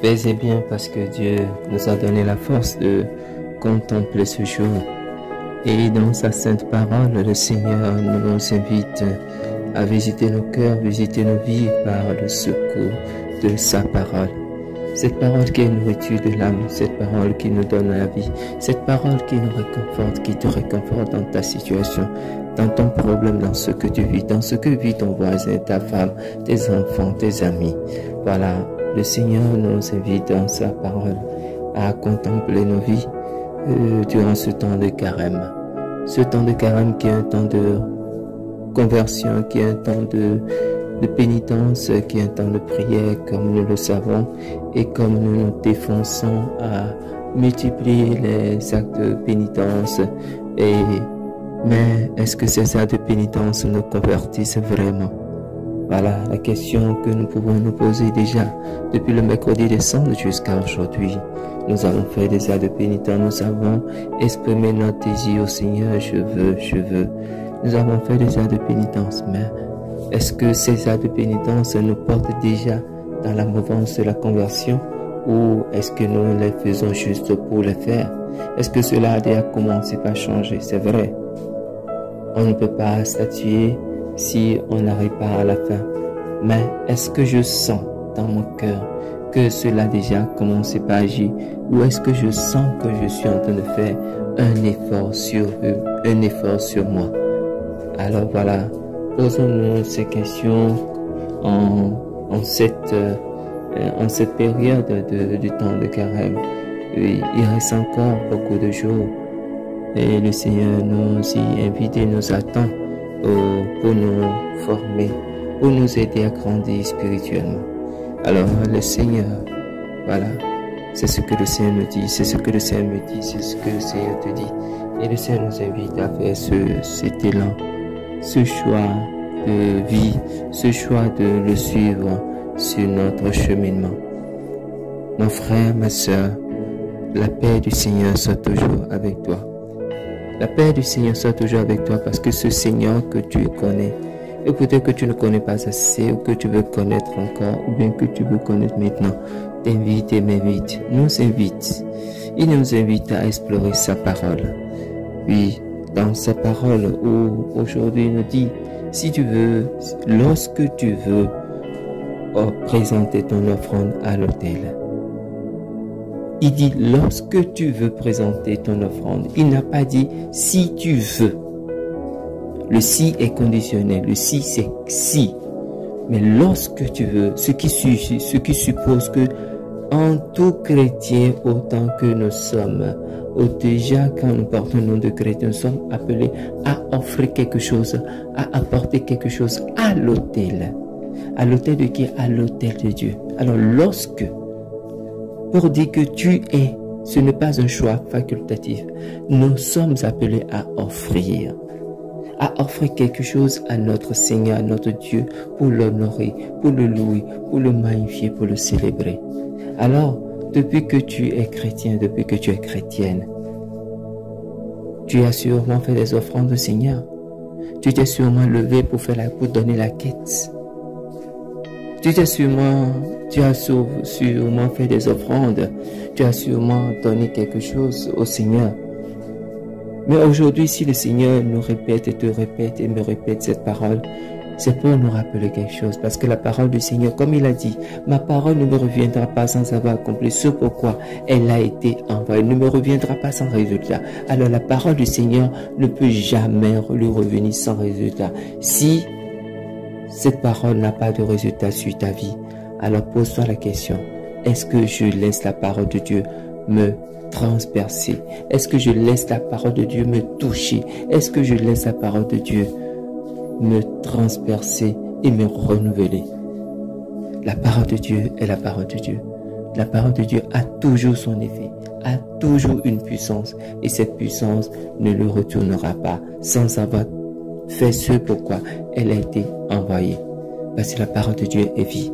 Faisez bien parce que Dieu nous a donné la force de contempler ce jour. Et dans sa sainte parole, le Seigneur nous invite à visiter nos cœurs, visiter nos vies par le secours de sa parole. Cette parole qui est nourriture de l'âme, cette parole qui nous donne la vie, cette parole qui nous réconforte, qui te réconforte dans ta situation, dans ton problème, dans ce que tu vis, dans ce que vit ton voisin, ta femme, tes enfants, tes amis. Voilà, le Seigneur nous invite dans sa parole à contempler nos vies durant ce temps de carême. Ce temps de carême qui est un temps de conversion, qui est un temps de pénitence, qui est un temps de prière, comme nous le savons, et comme nous nous défonçons à multiplier les actes de pénitence. Mais est-ce que ces actes de pénitence nous convertissent vraiment? Voilà la question que nous pouvons nous poser déjà depuis le mercredi des cendres jusqu'à aujourd'hui. Nous avons fait des actes de pénitence, nous avons exprimé notre désir au Seigneur, je veux. Nous avons fait des actes de pénitence, mais est-ce que ces actes de pénitence nous portent déjà dans la mouvance de la conversion ou est-ce que nous les faisons juste pour les faire? Est-ce que cela a déjà commencé par changer? C'est vrai. On ne peut pas statuer si on n'arrive pas à la fin. Mais est-ce que je sens dans mon cœur que cela a déjà commencé par agir? Ou est-ce que je sens que je suis en train de faire un effort sur eux, un effort sur moi? Alors voilà, posons-nous ces questions en cette période du temps de carême. Il reste encore beaucoup de jours et le Seigneur nous y invite et nous attend pour nous former, pour nous aider à grandir spirituellement. Alors le Seigneur, voilà, c'est ce que le Seigneur nous dit, c'est ce que le Seigneur me dit, c'est ce que le Seigneur te dit. Et le Seigneur nous invite à faire cet élan, ce choix de vie, ce choix de le suivre sur notre cheminement. Mon frère, ma soeur, la paix du Seigneur soit toujours avec toi. La paix du Seigneur soit toujours avec toi parce que ce Seigneur que tu connais, et peut-être que tu ne connais pas assez ou que tu veux connaître encore ou bien que tu veux connaître maintenant, t'invite et m'invite, nous invite. Il nous invite à explorer sa parole. Oui, dans sa parole où aujourd'hui il nous dit, si tu veux, lorsque tu veux présenter ton offrande à l'autel. Il dit lorsque tu veux présenter ton offrande. Il n'a pas dit si tu veux. Le si est conditionnel. Le si c'est si. Mais lorsque tu veux, ce qui suppose que en tout chrétien autant que nous sommes, déjà quand nous portons le nom de chrétien, nous sommes appelés à offrir quelque chose, à apporter quelque chose à l'autel. À l'autel de qui? À l'autel de Dieu. Alors lorsque, pour dire que tu es, ce n'est pas un choix facultatif. Nous sommes appelés à offrir quelque chose à notre Seigneur, à notre Dieu, pour l'honorer, pour le louer, pour le magnifier, pour le célébrer. Alors, depuis que tu es chrétien, depuis que tu es chrétienne, tu as sûrement fait des offrandes au Seigneur. Tu t'es sûrement levé pour donner la quête. Tu as sûrement fait des offrandes. Tu as sûrement donné quelque chose au Seigneur. Mais aujourd'hui, si le Seigneur nous répète et te répète et me répète cette parole, c'est pour nous rappeler quelque chose. Parce que la parole du Seigneur, comme il a dit, ma parole ne me reviendra pas sans avoir accompli ce pourquoi elle a été envoyée. Ne me reviendra pas sans résultat. Alors la parole du Seigneur ne peut jamais lui revenir sans résultat. Si cette parole n'a pas de résultat sur ta vie, alors pose-toi la question, est-ce que je laisse la parole de Dieu me transpercer? Est-ce que je laisse la parole de Dieu me toucher? Est-ce que je laisse la parole de Dieu me transpercer et me renouveler? La parole de Dieu est la parole de Dieu. La parole de Dieu a toujours son effet, a toujours une puissance et cette puissance ne le retournera pas sans avoir fait ce pourquoi elle a été envoyée. Parce que la parole de Dieu est vie.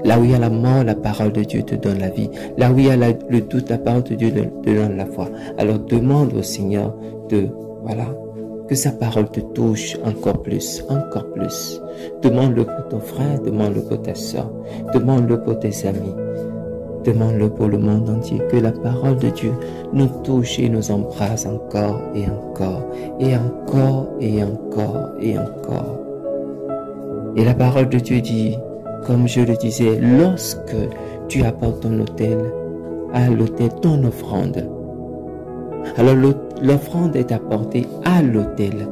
Là où il y a la mort, la parole de Dieu te donne la vie. Là où il y a le doute, la parole de Dieu te donne la foi. Alors demande au Seigneur que sa parole te touche encore plus, encore plus. Demande-le pour ton frère, demande-le pour ta soeur, demande-le pour tes amis. Demande-le pour le monde entier, que la parole de Dieu nous touche et nous embrasse encore et encore, et encore et encore et encore. Et la parole de Dieu dit, comme je le disais, lorsque tu apportes ton autel, à l'autel ton offrande, alors l'offrande est apportée à l'autel.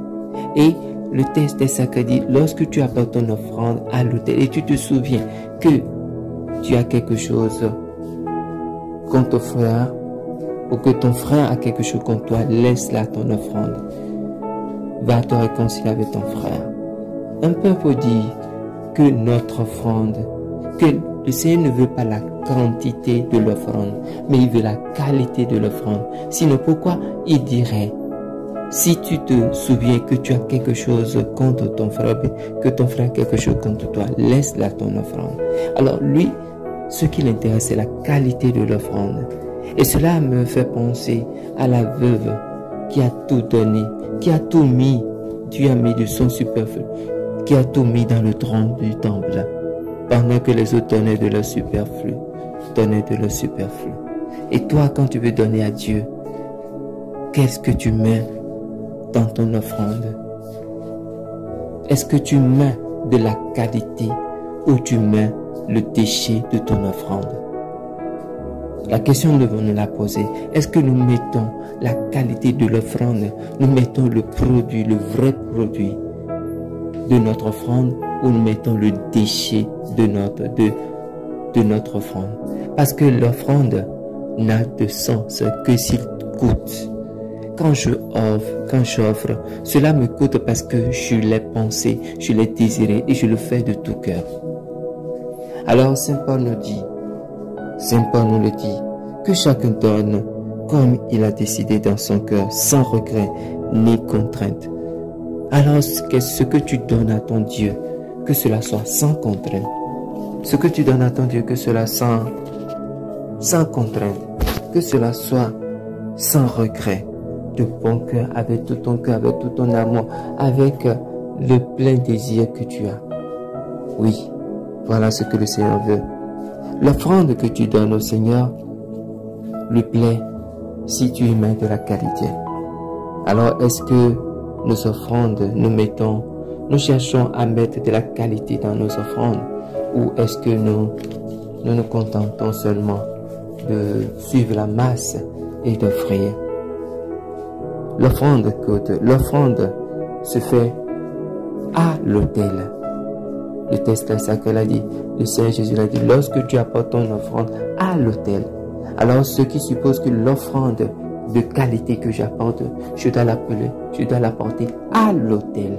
Et le texte est sacré dit, lorsque tu apportes ton offrande à l'autel et tu te souviens que tu as quelque chose contre ton frère, ou que ton frère a quelque chose contre toi, laisse là ton offrande. Va te réconcilier avec ton frère. Un peuple dit que notre offrande, que le Seigneur ne veut pas la quantité de l'offrande, mais il veut la qualité de l'offrande. Sinon, pourquoi il dirait, si tu te souviens que tu as quelque chose contre ton frère, que ton frère a quelque chose contre toi, laisse là ton offrande. Alors lui, ce qui l'intéresse, c'est la qualité de l'offrande. Et cela me fait penser à la veuve qui a tout donné, qui a tout mis, Dieu a mis de son superflu, qui a tout mis dans le tronc du temple, pendant que les autres donnaient de leur superflu, Et toi, quand tu veux donner à Dieu, qu'est-ce que tu mets dans ton offrande? Est-ce que tu mets de la qualité ou tu mets le déchet de ton offrande? La question, nous devons nous la poser. Est-ce que nous mettons la qualité de l'offrande, nous mettons le produit, le vrai produit de notre offrande, ou nous mettons le déchet de notre offrande? Parce que l'offrande n'a de sens que s'il coûte. Quand j'offre, cela me coûte parce que je l'ai pensé, je l'ai désiré et je le fais de tout cœur. Alors Saint Paul nous le dit, que chacun donne comme il a décidé dans son cœur, sans regret ni contrainte. Alors ce que tu donnes à ton Dieu, que cela soit sans contrainte. Ce que tu donnes à ton Dieu, que cela soit sans contrainte, que cela soit sans regret, de bon cœur, avec tout ton cœur, avec tout ton amour, avec le plein désir que tu as. Oui, voilà ce que le Seigneur veut. L'offrande que tu donnes au Seigneur lui plaît si tu y mets de la qualité. Alors, est-ce que nos offrandes, nous cherchons à mettre de la qualité dans nos offrandes, ou est-ce que nous nous contentons seulement de suivre la masse et d'offrir? L'offrande se fait à l'autel. Le texte sacré l'a dit, le Seigneur Jésus l'a dit, lorsque tu apportes ton offrande à l'autel. Alors, ce qui suppose que l'offrande de qualité que j'apporte, je dois l'apporter à l'autel,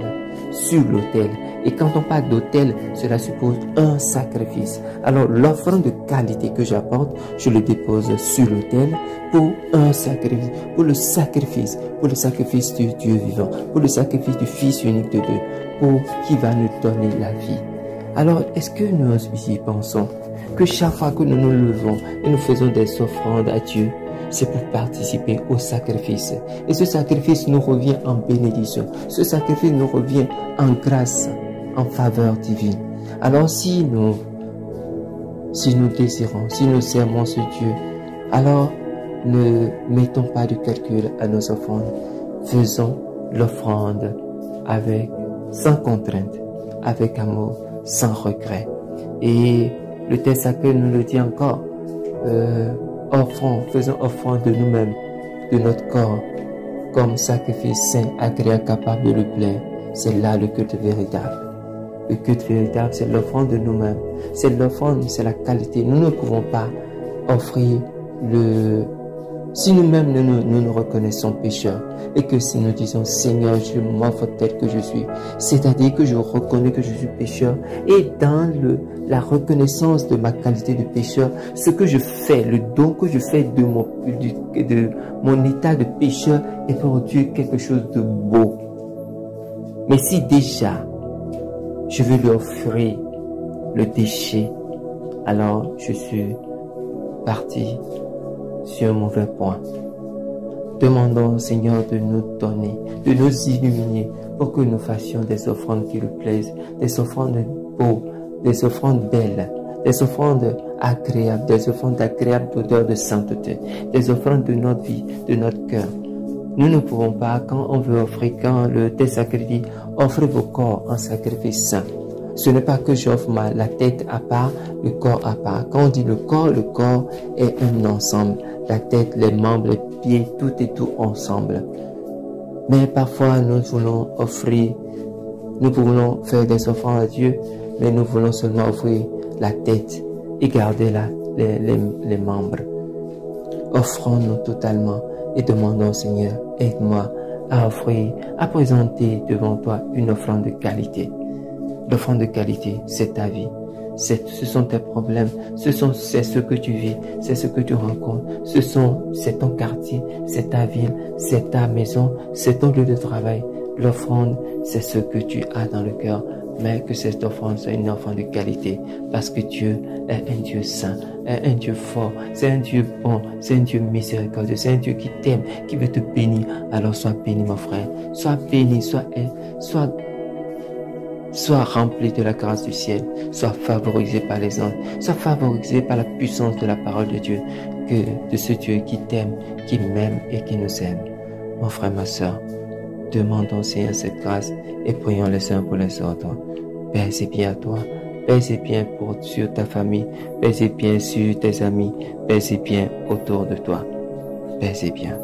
sur l'autel. Et quand on parle d'autel, cela suppose un sacrifice. Alors, l'offrande de qualité que j'apporte, je le dépose sur l'autel pour un sacrifice, pour le sacrifice du Dieu vivant, pour le sacrifice du Fils unique de Dieu, pour qui va nous donner la vie. Alors, est-ce que nous y pensons que chaque fois que nous nous levons et nous faisons des offrandes à Dieu, c'est pour participer au sacrifice. Et ce sacrifice nous revient en bénédiction. Ce sacrifice nous revient en grâce, en faveur divine. Alors si nous désirons, si nous servons ce Dieu, alors ne mettons pas de calcul à nos offrandes. Faisons l'offrande sans contrainte, avec amour, sans regret. Et le texte sacré nous le dit encore, faisons offrande de nous-mêmes, de notre corps, comme sacrifice saint, agréable, capable de le plaire. C'est là le culte véritable. Le culte véritable, c'est l'offrande de nous-mêmes. C'est l'offrande, c'est la qualité. Nous ne pouvons pas offrir si nous-mêmes nous reconnaissons pécheurs, et que si nous disons Seigneur, je m'offre tel que je suis, c'est-à-dire que je reconnais que je suis pécheur, et dans la reconnaissance de ma qualité de pécheur, ce que je fais, le don que je fais de mon état de pécheur est pour Dieu quelque chose de beau. Mais si déjà je veux lui offrir le déchet, alors je suis parti sur un mauvais point. Demandons au Seigneur de nous donner, de nous illuminer pour que nous fassions des offrandes qui lui plaisent, des offrandes beaux, des offrandes belles, des offrandes agréables, des offrandes agréables d'odeur de sainteté, des offrandes de notre vie, de notre cœur. Nous ne pouvons pas, quand on veut offrir, quand le texte sacré dit, offrez vos corps en sacrifice saint. Ce n'est pas que j'offre la tête à part, le corps à part. Quand on dit le corps est un ensemble. La tête, les membres, les pieds, tout et tout ensemble. Mais parfois, nous voulons offrir, nous voulons faire des offrandes à Dieu, mais nous voulons seulement offrir la tête et garder les membres. Offrons-nous totalement et demandons au Seigneur, aide-moi à offrir, à présenter devant toi une offrande de qualité. L'offrande de qualité, c'est ta vie. Ce sont tes problèmes, c'est ce que tu vis, c'est ce que tu rencontres, c'est ton quartier, c'est ta ville, c'est ta maison, c'est ton lieu de travail. L'offrande, c'est ce que tu as dans le cœur, mais que cette offrande soit une offrande de qualité, parce que Dieu est un Dieu saint, est un Dieu fort, c'est un Dieu bon, c'est un Dieu miséricordieux, c'est un Dieu qui t'aime, qui veut te bénir. Alors sois béni, mon frère, sois béni, sois rempli de la grâce du ciel, sois favorisé par les anges, sois favorisé par la puissance de la parole de Dieu, de ce Dieu qui t'aime, qui m'aime et qui nous aime. Mon frère, ma soeur, demandons au Seigneur cette grâce et prions les uns pour les autres. Père, c'est bien à toi, Père, c'est bien sur ta famille, Père, c'est bien sur tes amis, Père, c'est bien autour de toi. Père, c'est bien.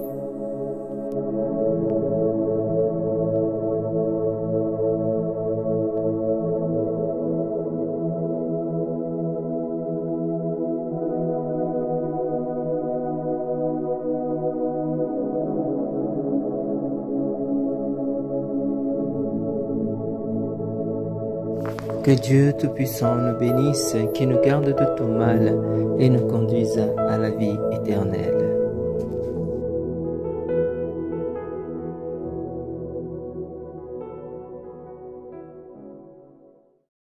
Que Dieu Tout-Puissant nous bénisse, qui nous garde de tout mal et nous conduise à la vie éternelle.